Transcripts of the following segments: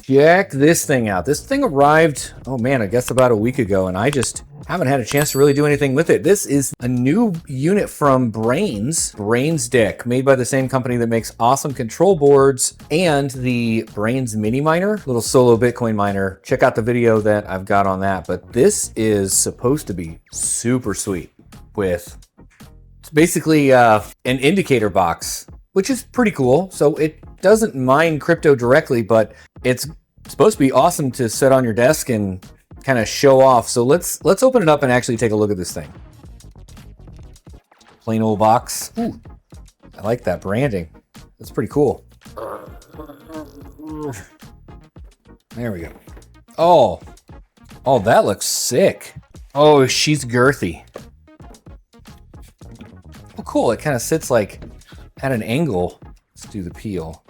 check this thing out. This thing arrived, oh man, I guess about a week ago, and I just haven't had a chance to really do anything with it. This is a new unit from Braiins Deck, made by the same company that makes awesome control boards and the Braiins Mini Miner, little solo Bitcoin miner. Check out the video that I've got on that. But this is supposed to be super sweet with, it's basically an indicator box, which is pretty cool. So it doesn't mine crypto directly, but it's supposed to be awesome to set on your desk and kind of show off. So let's open it up and actually take a look at this thing. Plain old box. Ooh, I like that branding. That's pretty cool. There we go. Oh, that looks sick. Oh, she's girthy. Oh, cool. It kind of sits like at an angle. Let's do the peel.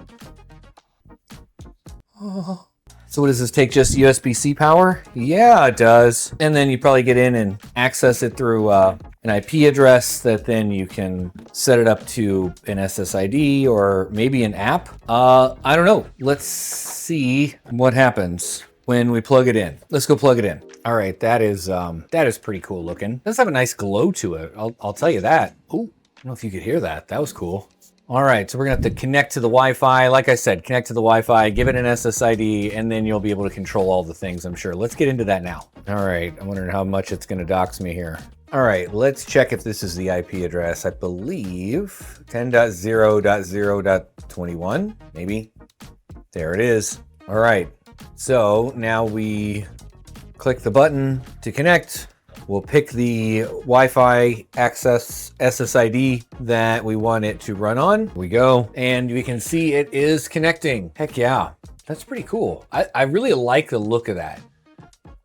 Oh. So what does this take? Just USB-C power? Yeah, it does. And then you probably get in and access it through an IP address that then you can set it up to an SSID or maybe an app. I don't know. Let's see what happens when we plug it in. Let's go plug it in. All right, that is pretty cool looking. It does have a nice glow to it. I'll tell you that. Oh, I don't know if you could hear that. That was cool. All right, so we're gonna have to connect to the Wi-Fi. Like I said, connect to the Wi-Fi, give it an SSID, and then you'll be able to control all the things, I'm sure. Let's get into that now. All right, I'm wondering how much it's gonna dox me here. All right, let's check if this is the IP address. I believe 10.0.0.21, maybe. There it is. All right, so now we click the button to connect. We'll pick the Wi-Fi access SSID that we want it to run on. Here we go. And we can see it is connecting. Heck yeah. That's pretty cool. I really like the look of that.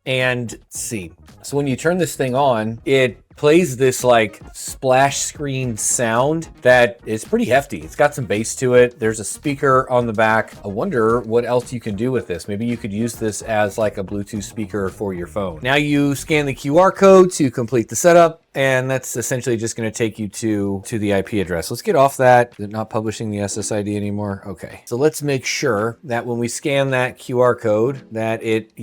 And let's see. So when you turn this thing on, it plays this like splash screen sound that is pretty hefty. It's got some bass to it. There's a speaker on the back. I wonder what else you can do with this. Maybe you could use this as like a Bluetooth speaker for your phone. Now you scan the QR code to complete the setup, and that's essentially just going to take you to the IP address. Let's get off that. Is it not publishing the SSID anymore? Okay. So let's make sure that when we scan that QR code that it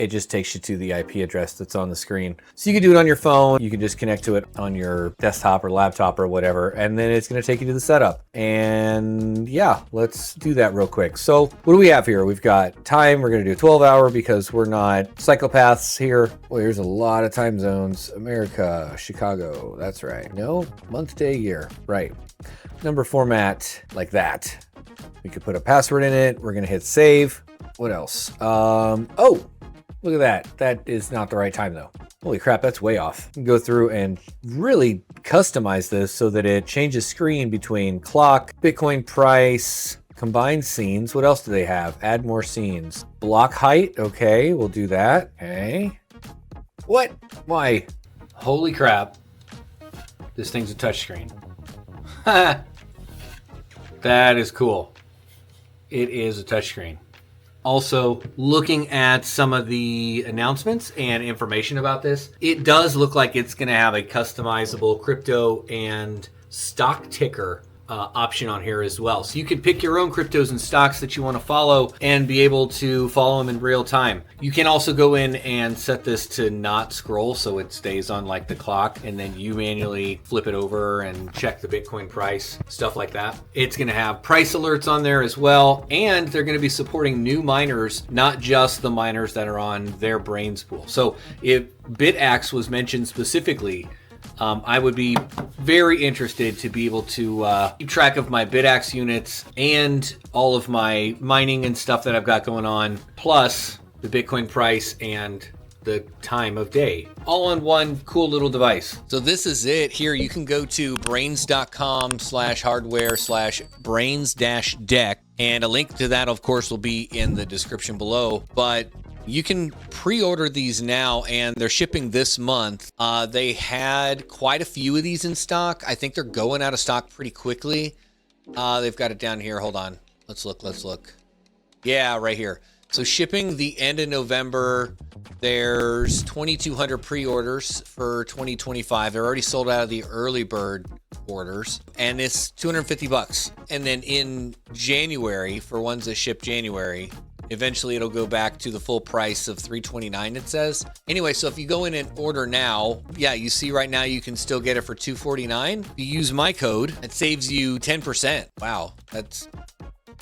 just takes you to the IP address that's on the screen. So you can do it on your phone. You can just connect to it on your desktop or laptop or whatever, and then it's going to take you to the setup. And yeah, let's do that real quick. So what do we have here? We've got time. We're going to do 12-hour because we're not psychopaths here. Well, here's a lot of time zones. America, Chicago. That's right. No, month, day, year. Right. Number format like that. We could put a password in it. We're going to hit save. What else? Oh, look at that. That is not the right time though. Holy crap, that's way off. You can go through and really customize this so that it changes screen between clock, Bitcoin price, combined scenes. What else do they have? Add more scenes. Block height. Okay, we'll do that. Okay. What? Why? Holy crap. This thing's a touchscreen. That is cool. It is a touchscreen. Also, looking at some of the announcements and information about this, it does look like it's going to have a customizable crypto and stock ticker option on here as well. So you can pick your own cryptos and stocks that you want to follow and be able to follow them in real time. You can also go in and set this to not scroll so it stays on like the clock, and then you manually flip it over and check the Bitcoin price, stuff like that. It's going to have price alerts on there as well, and they're going to be supporting new miners, not just the miners that are on their Braiins pool. So if BitAxe was mentioned specifically, I would be very interested to be able to keep track of my BitAxe units and all of my mining and stuff that I've got going on, plus the Bitcoin price and the time of day, all on one cool little device. So this is it. Here you can go to braiins.com/hardware/braiins-deck, and a link to that, of course, will be in the description below. But you can pre-order these now, and they're shipping this month. They had quite a few of these in stock. I think they're going out of stock pretty quickly. They've got it down here. Hold on. Let's look. Yeah, right here. So shipping the end of November. There's 2,200 pre-orders for 2025. They're already sold out of the early bird orders, and it's $250. And then in January, for ones that ship January, Eventually it'll go back to the full price of $329, it says. Anyway, so if you go in and order now, yeah, you see right now you can still get it for $249. If you use my code, it saves you 10%. Wow, that's...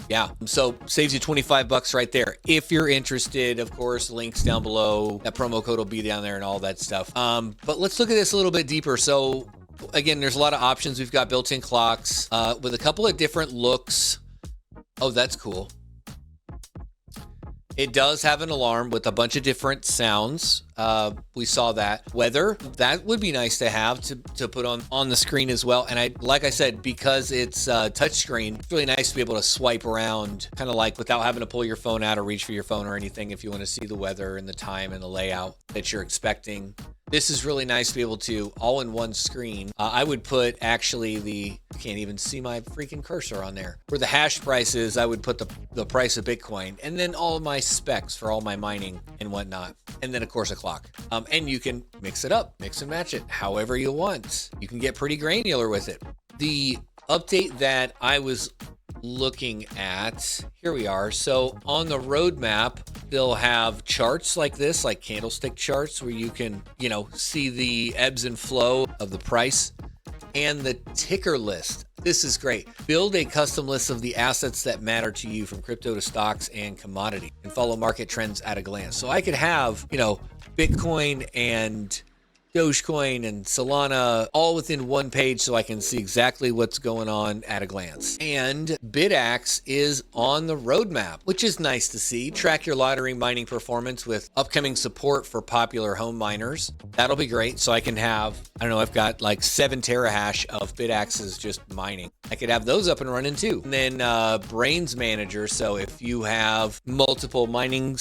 yeah, so saves you 25 bucks right there. If you're interested, of course, links down below. That promo code will be down there and all that stuff. But let's look at this a little bit deeper. So again, there's a lot of options. We've got built-in clocks with a couple of different looks. Oh, that's cool. It does have an alarm with a bunch of different sounds. We saw that. Weather, that would be nice to have to put on the screen as well. And like I said, because it's touchscreen, it's really nice to be able to swipe around, kind of like without having to pull your phone out or reach for your phone or anything if you want to see the weather and the time and the layout that you're expecting. This is really nice to be able to all in one screen. I would put actually you can't even see my freaking cursor on there. For the hash prices, I would put the price of Bitcoin and then all of my specs for all my mining and whatnot. And then of course a clock. And you can mix it up, mix and match it however you want. You can get pretty granular with it. The update that I was looking at, here we are. So on the roadmap, they'll have charts like this, like candlestick charts, where you can, see the ebbs and flow of the price and the ticker list. This is great. Build a custom list of the assets that matter to you, from crypto to stocks and commodity, and follow market trends at a glance. So I could have, Bitcoin and Dogecoin and Solana all within one page so I can see exactly what's going on at a glance. And BitAxe is on the roadmap, which is nice to see. Track your lottery mining performance with upcoming support for popular home miners. That'll be great. So I can have, I've got like 7 terahash of BitAxes just mining. I could have those up and running too. And then Braiins Manager. So if you have multiple mining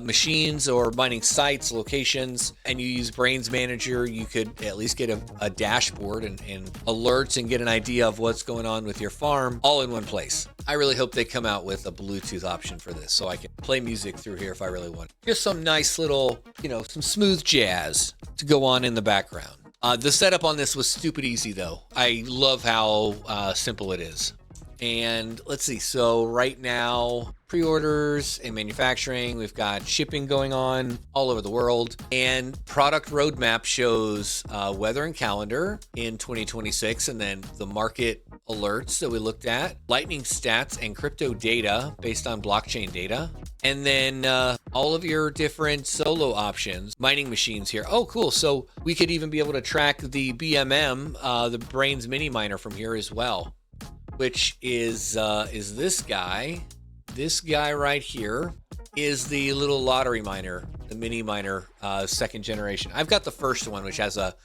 machines or mining sites, locations, and you use Braiins Manager, you could at least get a dashboard and alerts and get an idea of what's going on with your farm all in one place. I really hope they come out with a Bluetooth option for this so I can play music through here if I really want. Just some nice little, some smooth jazz to go on in the background. The setup on this was stupid easy though. I love how simple it is. And let's see, so right now, pre-orders and manufacturing, we've got shipping going on all over the world, and product roadmap shows weather and calendar in 2026, and then the market alerts that we looked at, lightning stats and crypto data based on blockchain data, and then all of your different solo options, mining machines here. Oh, cool. So we could even be able to track the BMM, the Braiins Mini Miner from here as well, which is this guy. This guy right here is the little lottery miner, the mini miner, second generation. I've got the first one, which has a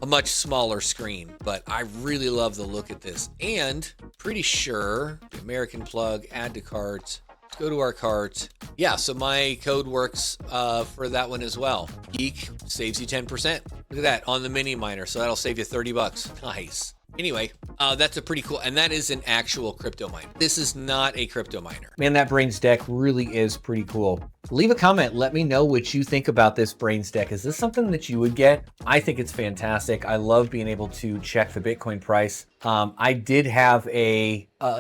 much smaller screen, but I really love the look at this. And pretty sure the American plug, add to cart. Let's go to our cart. Yeah, so my code works for that one as well. Geek saves you 10%. Look at that on the mini miner. So that'll save you 30 bucks. Nice. Anyway, that's a pretty cool, and that is an actual crypto miner. This is not a crypto miner. Man, that Braiins Deck really is pretty cool. Leave a comment. Let me know what you think about this Braiins Deck. Is this something that you would get? I think it's fantastic. I love being able to check the Bitcoin price. I did have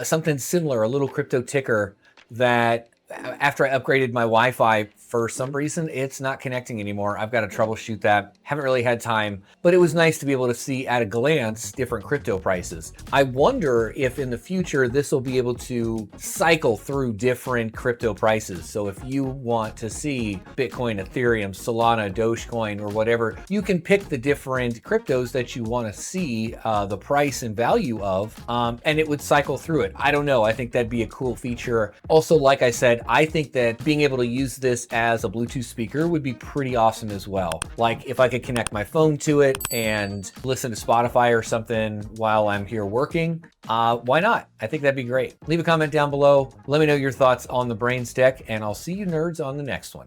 something similar, a little crypto ticker that after I upgraded my Wi-Fi, for some reason, it's not connecting anymore. I've got to troubleshoot that. Haven't really had time, but it was nice to be able to see at a glance different crypto prices. I wonder if in the future, this will be able to cycle through different crypto prices. So if you want to see Bitcoin, Ethereum, Solana, Dogecoin, or whatever, you can pick the different cryptos that you want to see the price and value of, and it would cycle through it. I don't know. I think that'd be a cool feature. Also, like I said, I think that being able to use this as a Bluetooth speaker would be pretty awesome as well. Like if I could connect my phone to it and listen to Spotify or something while I'm here working, why not? I think that'd be great. Leave a comment down below. Let me know your thoughts on the Braiins Deck, and I'll see you nerds on the next one.